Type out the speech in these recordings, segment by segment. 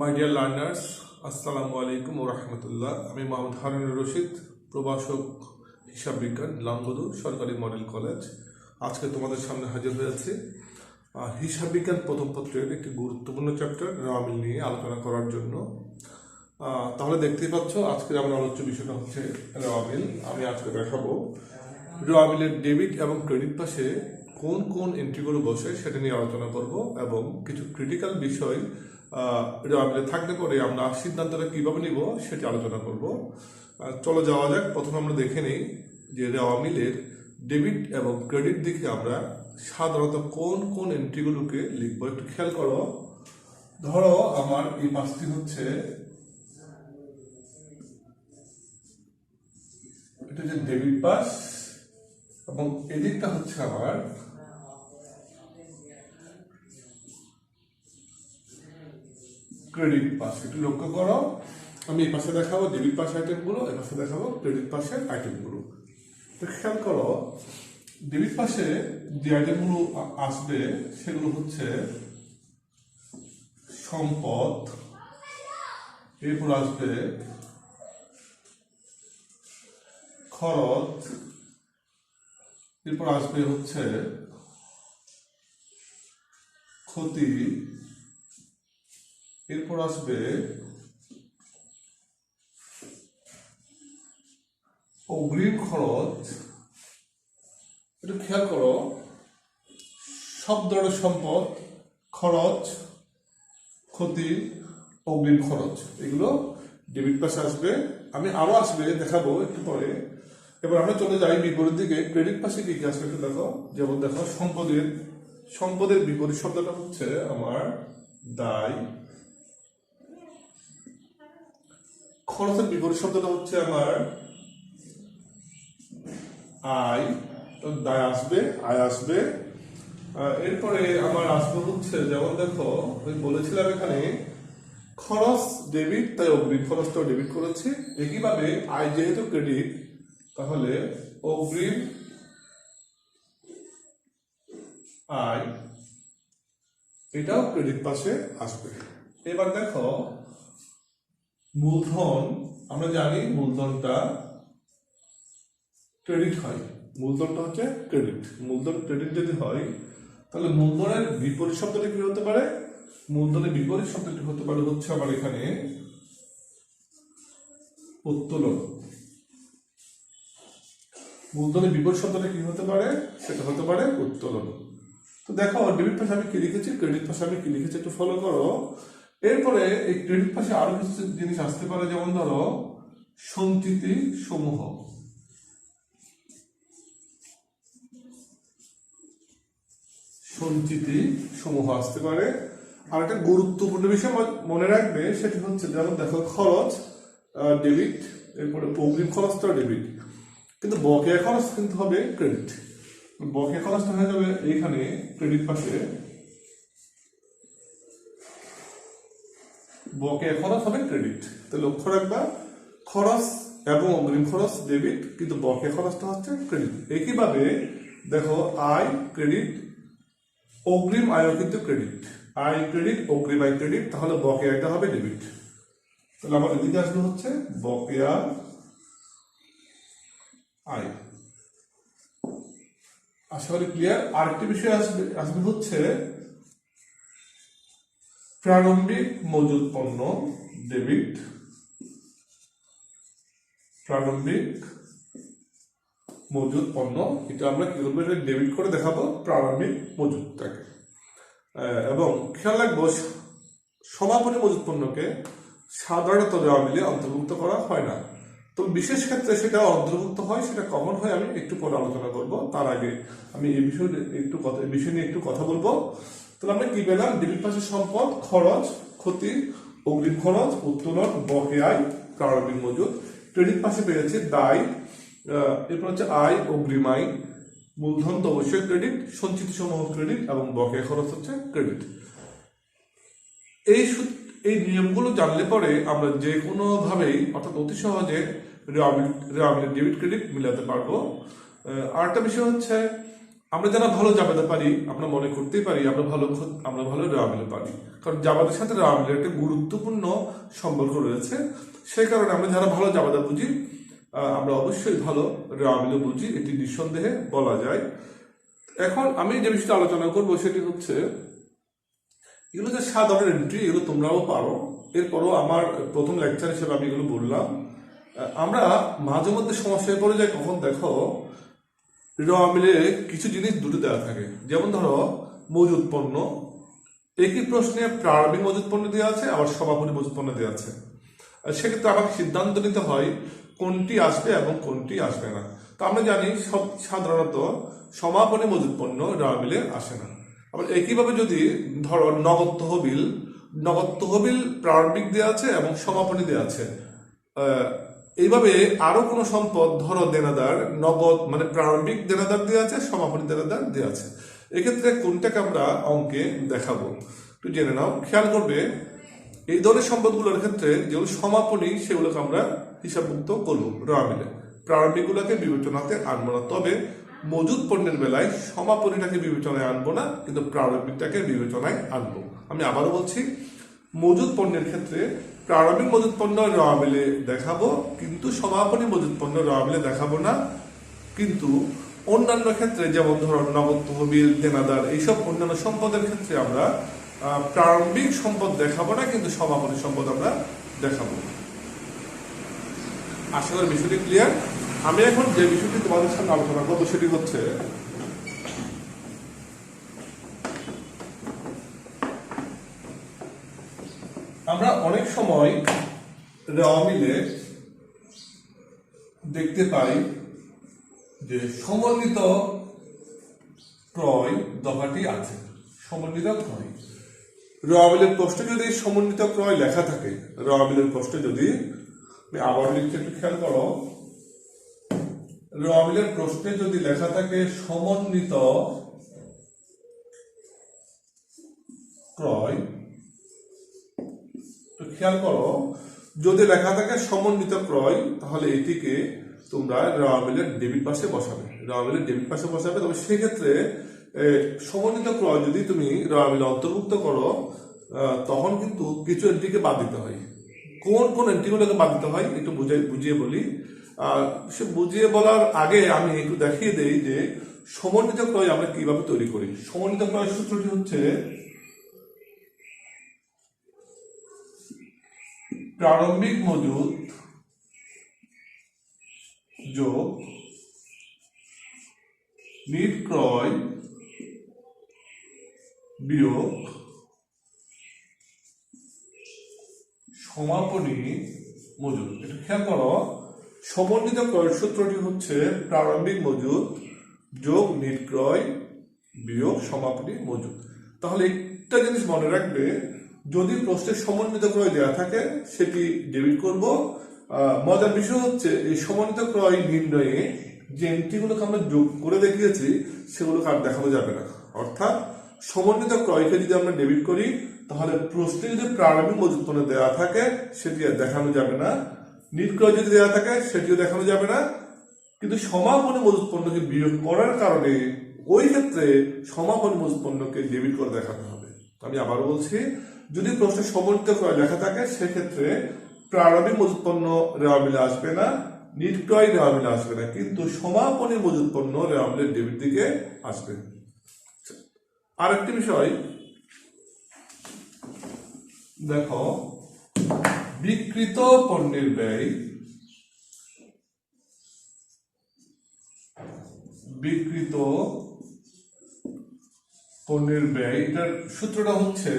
My dear learners, আসসালামু আলাইকুম ও রহমতুল্লাহ। আমি মোহাম্মদ হারুনুর রশিদ, প্রভাষক হিসাব বিজ্ঞান, লাঙ্গদু সরকারি মডেল কলেজ। আজকে তোমাদের সামনে হাজির হয়েছে হিসাব বিজ্ঞান প্রথম পত্রের একটি গুরুত্বপূর্ণ চ্যাপ্টার রেওয়ামিল নিয়ে আলোচনা করার জন্য। তাহলে দেখতেই পাচ্ছ আজকের আমার আলোচ্য বিষয়টা হচ্ছে রেওয়ামিল। আমি আজকে দেখাবো রেওয়ামিলের ডেবিট এবং ক্রেডিট পাশে কোন কোন এন্ট্রিগুলো বসে সেটা নিয়ে আলোচনা করব এবং কিছু ক্রিটিক্যাল বিষয় রেওয়ামিলে থাকলে পরে আমরা সিদ্ধান্তটা কীভাবে নিব সেটি আলোচনা করব। চলো যাওয়া যাক। প্রথমে আমরা দেখে নিই যে রেওয়ামিলের ডেবিট এবং ক্রেডিট দিকে আমরা সাধারণত কোন কোন এন্ট্রিগুলোকে লিখব। একটু খেয়াল করো, ধরো আমার এই পাশটি হচ্ছে এটা হচ্ছে ডেবিট পাস এবং এদিকটা হচ্ছে আমার ক্রেডিট পাস। একটু লক্ষ্য করো, আমি এই পাশে দেখাবো ডেবিট পাস আইটেমগুলো, এই পাশে দেখাবো ক্রেডিট পাসের আইটেমগুলো। তো খেয়াল করো, ডেবিট পাশে যে আইটেমগুলো আসবে সেগুলো হচ্ছে সম্পদ, এরপর আসবে খরচ, এরপর আসবে হচ্ছে ক্ষতি, এরপর আসবে অগ্রিম খরচ। একটু খেয়াল করো, সব ধরনের সম্পদ, খরচ, ক্ষতি, অগ্রিম খরচ এগুলো ডেবিট পাশে আসবে। আমি আরো আসবে দেখাবো একটু পরে। এবার আমরা চলে যাই বিপরীত দিকে। ক্রেডিট পাশে কি কি আসবে একটু দেখো। যেমন দেখো, সম্পদের বিপরীত শব্দটা হচ্ছে আমার দায়, খরচের বিপরীত শব্দটা হচ্ছে আমার আয়। তো দায় আসবে, আয় আসবে। এরপরে আমার আসবে হচ্ছে, যেমন দেখো আমি বলেছিলাম এখানে খরচ ডেবিট, তাই অগ্রিম খরচটাও ডেবিট করেছি। একইভাবে আয় যেহেতু ক্রেডিট, তাহলে অগ্রিম আয় এটাও ক্রেডিট পাশে আসবে। এবার দেখো মূলধন, আমরা জানি মূলধনটা ক্রেডিট হয়, মূলধনটা হচ্ছে ক্রেডিট। মূলধন ক্রেডিট যদি হয় তাহলে মূলধনের বিপরীত শব্দটি কি হতে পারে? মূলধনের বিপরীত শব্দটি হতে পারে হচ্ছে আমার এখানে উত্তোলন। মূলধনের বিপরীত শব্দটা কি হতে পারে? সেটা হতে পারে উত্তোলন। তো দেখো ডেবিট পাশে আমি কি লিখেছি, ক্রেডিট পাশে আমি কি লিখেছি, একটু ফলো করো। এরপরে এই ক্রেডিট পাশে আরো কিছু জিনিস আসতে পারে, যেমন ধরো সঞ্চিতি সমূহ। সঞ্চিতি সমূহ আসতে পারে। আর একটা গুরুত্বপূর্ণ বিষয় মনে রাখবে, সেটি হচ্ছে যেমন দেখো খরচ ডেবিট, এরপরে অগ্রিম খরচটা ডেবিট, কিন্তু বকেয়া খরচ কিন্তু হবে ক্রেডিট। বকেয়া খরচটা হয়ে যাবে এইখানে ক্রেডিট পাশে, বকেয়া খরচ হবে ক্রেডিট। তো লক্ষ্য রাখবা, খরচ এবং অগ্রিম খরচ ডেবিট, কিন্তু বকেয়া খরচটা হচ্ছে ক্রেডিট। একইভাবে দেখো আয় ক্রেডিট, অগ্রিম আয়ও কিন্তু ক্রেডিট। আয় ক্রেডিট, অগ্রিম আয় ক্রেডিট, তাহলে বকেয়াটা হবে ডেবিট। তাহলে আমার এদিকে আসবে হচ্ছে বকেয়া আয়। আশা করি ক্লিয়ার। আরেকটি বিষয় আসবে হচ্ছে প্রারম্ভিক মজুদ পণ্য ডেবিট, প্রারম্ভিক মজুদ পণ্য, এটা আমরা কি করবো, ডেবিট করে দেখাবো প্রারম্ভিক মজুদটাকে। এবং খেয়াল রাখবো সমাপনী মজুদ পণ্যকে সাধারণত রেওয়ামিলে অন্তর্ভুক্ত করা হয় না, তো বিশেষ ক্ষেত্রে সেটা অন্তর্ভুক্ত হয়, সেটা কমন হয়। আমি একটু পরে আলোচনা করব। তার আগে আমি এই বিষয় নিয়ে একটু কথা বলবো। তাহলে আমরা কি পেলাম? ডেবিট পাশে সম্পদ, খরচ, ক্ষতি, অগ্রিম খরচ, উত্তোলন, বকেয়া আয়, প্রারম্ভিক মজুদ। ক্রেডিট পাশে পেয়েছে দায়, এরপর হচ্ছে আয়, অগ্রিম আয়, মূলধন তো অবশ্যই ক্রেডিট, সঞ্চিত সমূহ ক্রেডিট এবং বকেয়া খরচ হচ্ছে ক্রেডিট। এই নিয়মগুলো জানলে পরে আমরা যে কোনো ভাবেই, অর্থাৎ অতি সহজে রেওয়ামিলের ডেবিট ক্রেডিট মিলাতে পারবো। আরেকটা বিষয় হচ্ছে আমরা যারা ভালো জাবেদা পারি আমরা মনে করতেই পারি আমরা ভালো র মিলে পারি, কারণ জাবেদার সাথে র মিলের একটা গুরুত্বপূর্ণ সম্পর্ক রয়েছে। সেই কারণে আমরা যারা ভালো জাবেদা বুঝি আমরা অবশ্যই ভালো র মিলে বুঝি, এটি নিঃসন্দেহে বলা যায়। এখন আমি যে বিষয়টা আলোচনা করবো সেটি হচ্ছে এগুলো যে সাধারণ এন্ট্রি, এগুলো তোমরাও পারো। এরপরও আমার প্রথম লেকচার হিসেবে আমি এগুলো বললাম। আমরা মাঝে মধ্যে সমস্যায় পড়ে যাই কখন, দেখো র মিলে কিছু জিনিস দুটো দেওয়া থাকে, যেমন ধরো মজুদ পণ্য, একই প্রশ্নে প্রারম্ভিক মজুদ পণ্য দেওয়া আছে আবার সমাপনী মজুদ পণ্য দেওয়া আছে। সেক্ষেত্রে আমাকে সিদ্ধান্ত নিতে হয় কোনটি আসবে এবং কোনটি আসবে না। তো আমরা জানি সাধারণত সমাপনী মজুদ পণ্য র মিলে আসে না। আবার একইভাবে যদি ধরো নগদ তহবিল প্রারম্ভিক দেওয়া আছে এবং সমাপনী দেওয়া আছে, এইভাবে আরো কোনো সম্পদ ধরো দেনাদার নগদ মানে প্রারম্ভিক দেনাদার দেওয়া আছে, সমাপনী দেনাদার দেওয়া আছে, এক্ষেত্রে কোনটাকে আমরা অঙ্কে দেখাবো একটু জেনে নাও। খেয়াল করবে এই ধরনের সম্পদগুলোর ক্ষেত্রে যেগুলো সমাপনী সেগুলোকে আমরা হিসাবভুক্ত করবো র মিলে, প্রারম্ভিক গুলোকে বিবেচনাতে আনবো না। তবে মজুদ পণ্যের বেলায় সমাপনীটাকে বিবেচনায় আনবো না, কিন্তু প্রারম্ভিকটাকে বিবেচনায় আনবো। আমি আবারও বলছি, মজুদ পণ্যের ক্ষেত্রে প্রারম্ভিক মজুদ পণ্য র মিলে দেখাবো, কিন্তু সমাপনী মজুদ পণ্য র মিলে দেখাবো না। কিন্তু অন্যান্য ক্ষেত্রে যেমন ধরো নগদ তহবিল দেনাদার এইসব অন্যান্য সম্পদের ক্ষেত্রে আমরা প্রারম্ভিক সম্পদ দেখাবো না, কিন্তু সমাপনী সম্পদ আমরা দেখাবো। আশা করি বিষয়টি ক্লিয়ার। আমি এখন যে বিষয়টি তোমাদের সামনে আলোচনা করবো সেটি হচ্ছে আমরা অনেক সময় র মিলে দেখতে পাই যে সমন্বিত ক্রয় দফাটি আছে। সমন্বিত ক্রয় র মিলের প্রশ্নে যদি সমন্বিত ক্রয় লেখা থাকে, র মিলের প্রশ্নে যদি আমি আবার লিখতে একটু খেয়াল করো, র মিলের প্রশ্নে যদি লেখা থাকে সমন্বিত ক্রয়, খেয়াল করো যদি লেখা থাকে সমন্বিত ক্রয় তাহলে এটিকে তোমরা র মিলের ডেবিট পাশে বসাবে, র মিলের ডেবিট পাশে বসাবে। তবে সেক্ষেত্রে সমন্বিত ক্রয় যদি তুমি র মিলে অন্তর্ভুক্ত করো তখন কিন্তু কিছু এন্ট্রিকে বাদ দিতে হয়। কোন কোন এন্ট্রিগুলোকে বাদ দিতে হয় একটু বুঝিয়ে বলি। সে বুঝিয়ে বলার আগে আমি একটু দেখিয়ে দেই যে সমন্বিত ক্রয় আমরা কিভাবে তৈরি করি। সমন্বিত ক্রয় সূত্রটি হচ্ছে প্রারম্ভিক মজুদ যোগ নিট ক্রয় বিয়োগ সমাপনী মজুদ। এটা খেয়াল করো, সমন্বিত ক্রয় সূত্রটি হচ্ছে প্রারম্ভিক মজুদ যোগ নিট ক্রয় বিয়োগ সমাপনী মজুদ। তাহলে একটা জিনিস মনে রাখবে, যদি প্রশ্নে সমন্বিত ক্রয় দেওয়া থাকে সেটি ডেবিট করব। মজার বিষয় হচ্ছে এই সমন্বিত ক্রয় নির্ণয়ে যে এন্ট্রিগুলোকে আমরা যোগ করে দেখিয়েছি সেগুলোকে আর দেখানো যাবে না। অর্থাৎ সমন্বিত ক্রয়কে যদি আমরা ডেবিট করি তাহলে প্রশ্নে যদি প্রারম্ভিক মজুদ পণ্য দেওয়া থাকে সেটি আর দেখানো যাবে না, নিট ক্রয় যদি দেওয়া থাকে সেটিও দেখানো যাবে না। কিন্তু সমাপনী মজুদ পণ্যকে বিয়োগ করার কারণে ওই ক্ষেত্রে সমাপনী মজুদ পণ্যকে ডেবিট করে দেখাতে হবে। আমি আবারও বলছি, যদি প্রশ্নে সমন্বিত ক্রয় লেখা থাকে সেক্ষেত্রে প্রারম্ভিক মজুদ পণ্য রেওয়া মিলে আসবে না, নিট ক্রয় রেওয়া মিলে আসবে না, কিন্তু সমাপনী মজুদ পণ্য রেওয়া মিলে ডেবিট দিকে আসবে। আরেকটি বিষয় দেখো, বিক্রিত পণ্যের ব্যয়, বিক্রিত পণ্যের ব্যয় এটার সূত্রটা হচ্ছে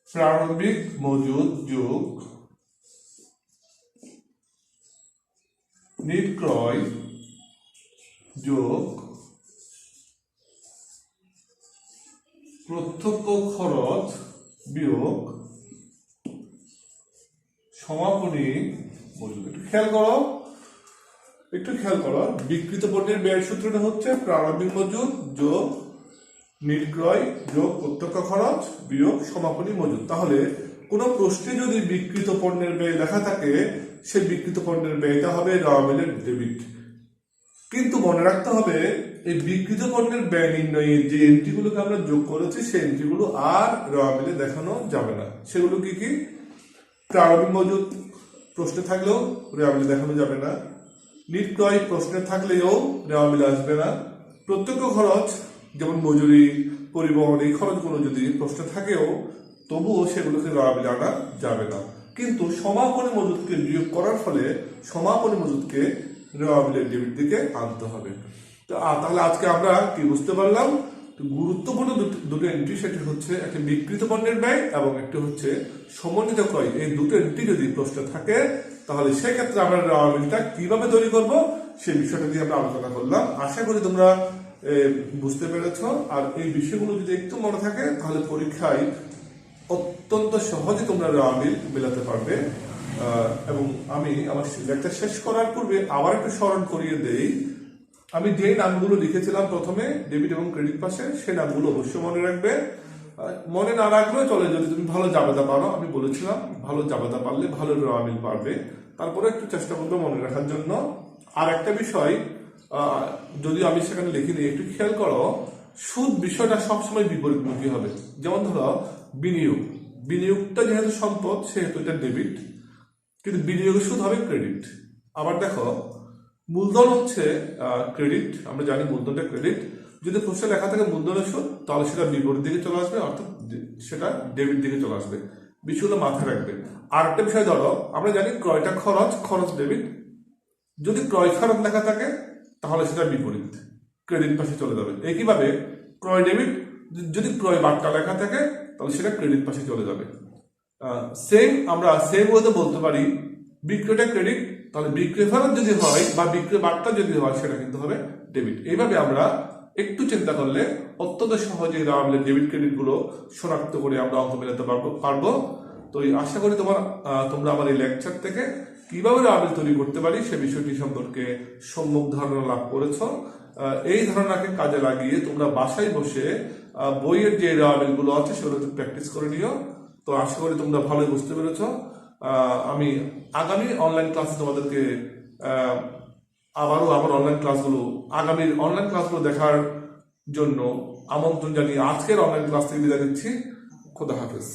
প্রারম্ভিক মজুদ যোগ নিট ক্রয় যোগ প্রত্যক্ষ খরচ বিয়োগ সমাপনী মজুদ। একটু খেয়াল করো, বিক্রিত পণ্যের ব্যয়ের সূত্রটা হচ্ছে প্রারম্ভিক মজুদ যোগ নিট ক্রয় যোগ প্রত্যক্ষ খরচ বিয়োগ সমাপনী মজুদ। তাহলে কোন প্রশ্নে যদি বিক্রিত পণ্যের ব্যয় লেখা থাকে সেই বিক্রিত পণ্যের ব্যয়টা হবে র মিলের ডেবিট। কিন্তু মনে রাখতে হবে এই বিকৃত পণ্যের ব্যয় নির্ণয়ে যে এন্ট্রিগুলোকে আমরা যোগ করেছি সেই এন্ট্রিগুলো আর রেওয়া মিলে দেখানো যাবে না। সেগুলো কি কি? প্রারম্ভিক মজুদ প্রশ্নে থাকলেও রেওয়া মিলে দেখানো যাবে না, নিট ক্রয় প্রশ্নে থাকলেও রেওয়া মিলে আসবে না, প্রত্যক্ষ খরচ যেমন মজুরি, পরিবহন, এই খরচগুলো যদি প্রশ্নে থাকেও তবুও সেগুলোকে রেওয়া মিলে আনা যাবে না। কিন্তু সমাপনী মজুদকে বিয়োগ করার ফলে সমাপনী মজুদকে রেওয়া মিলের ডেবিট দিকে আনতে হবে। তো তাহলে আজকে আমরা কি বুঝতে পারলাম? গুরুত্বপূর্ণ দুটো এন্ট্রি, সেটি হচ্ছে একটি বিকৃত পণ্যের ব্যয় এবং একটি হচ্ছে সমন্বিত ক্রয়। এই দুটো এন্ট্রি যদি প্রশ্নে থাকে তাহলে সেক্ষেত্রে আমরা রেওয়া মিলটা কিভাবে তৈরি করব সেই বিষয়টা নিয়ে আমরা আলোচনা করলাম। আশা করি তোমরা বুঝতে পেরেছ। আর এই বিষয়গুলো যদি একটু মনে থাকে তাহলে পরীক্ষায় অত্যন্ত সহজে তোমরা রেওয়া মিল মেলাতে পারবে। এবং আমি আমার লেকচার শেষ করার পূর্বে আবার একটু স্মরণ করিয়ে দেই, আমি যে নামগুলো লিখেছিলাম প্রথমে ডেবিট এবং ক্রেডিট পাশে, সেই নামগুলো অবশ্যই মনে রাখবে। মনে না রাখলেও চলে যদি তুমি ভালো জাবেদা পারো। আমি বলেছিলাম ভালো জাবেদা পারলে ভালো রেওয়া মিল পারবে, তারপরে একটু চেষ্টা করবে মনে রাখার জন্য। আর একটা বিষয়, যদিও আমি সেখানে লিখিনি, একটু খেয়াল করো, সুদ বিষয়টা সবসময় বিপরীতমুখী হবে। যেমন ধরো বিনিয়োগটা যেহেতু সম্পদ সেহেতু এটা ডেবিট, কিন্তু বিনিয়োগের সুদ হবে ক্রেডিট। আবার দেখো মূলধন হচ্ছে ক্রেডিট, আমরা জানি মূলধনটা ক্রেডিট। যদি প্রশ্নে লেখা থাকে মূলধনের সুদ তাহলে সেটা বিপরীত দিকে চলে আসবে, অর্থাৎ সেটা ডেবিট দিকে চলে আসবে। বিষয়গুলো মাথায় রাখবে। আর একটা বিষয় ধরো, আমরা জানি ক্রয়টা খরচ ডেবিট। যদি ক্রয় খরচ লেখা থাকে তাহলে সেটা বিপরীত, ক্রেডিট পাশে চলে যাবে। একইভাবে ক্রয় ডেবিট, যদি ক্রয় বার্তা লেখা থাকে তাহলে সেটা ক্রেডিট পাশে চলে যাবে। আমরা সেম ওয়েতে বলতে পারি বিক্রয়টা ক্রেডিট, তাহলে বিক্রয় খরচ যদি হয় বা বিক্রয় বার্তা যদি হয় সেটা কিন্তু হবে ডেবিট। এইভাবে আমরা একটু চিন্তা করলে অত্যন্ত সহজে রেওয়া মিলের ডেবিট ক্রেডিট গুলো শনাক্ত করে আমরা অঙ্ক মেলাতে পারবো। তো আশা করি তোমরা আমার এই লেকচার থেকে কিভাবে রেওয়া মিল তৈরি করতে পারি সে বিষয়টি সম্পর্কে সম্যক ধারণা লাভ করেছ। এই ধারণাকে কাজে লাগিয়ে তোমরা বাসায় বসে বইয়ের যে রেওয়া মিল গুলো আছে সেগুলো প্র্যাকটিস করে নিও। তো আশা করি তোমরা ভালোই বুঝতে পেরেছ। আমি আগামী অনলাইন ক্লাসে তোমাদেরকে আবারও আমার আগামীর অনলাইন ক্লাসগুলো দেখার জন্য আমন্ত্রণ জানিয়ে আজকের অনলাইন ক্লাস থেকে বিদায় নিচ্ছি। খোদা হাফেজ।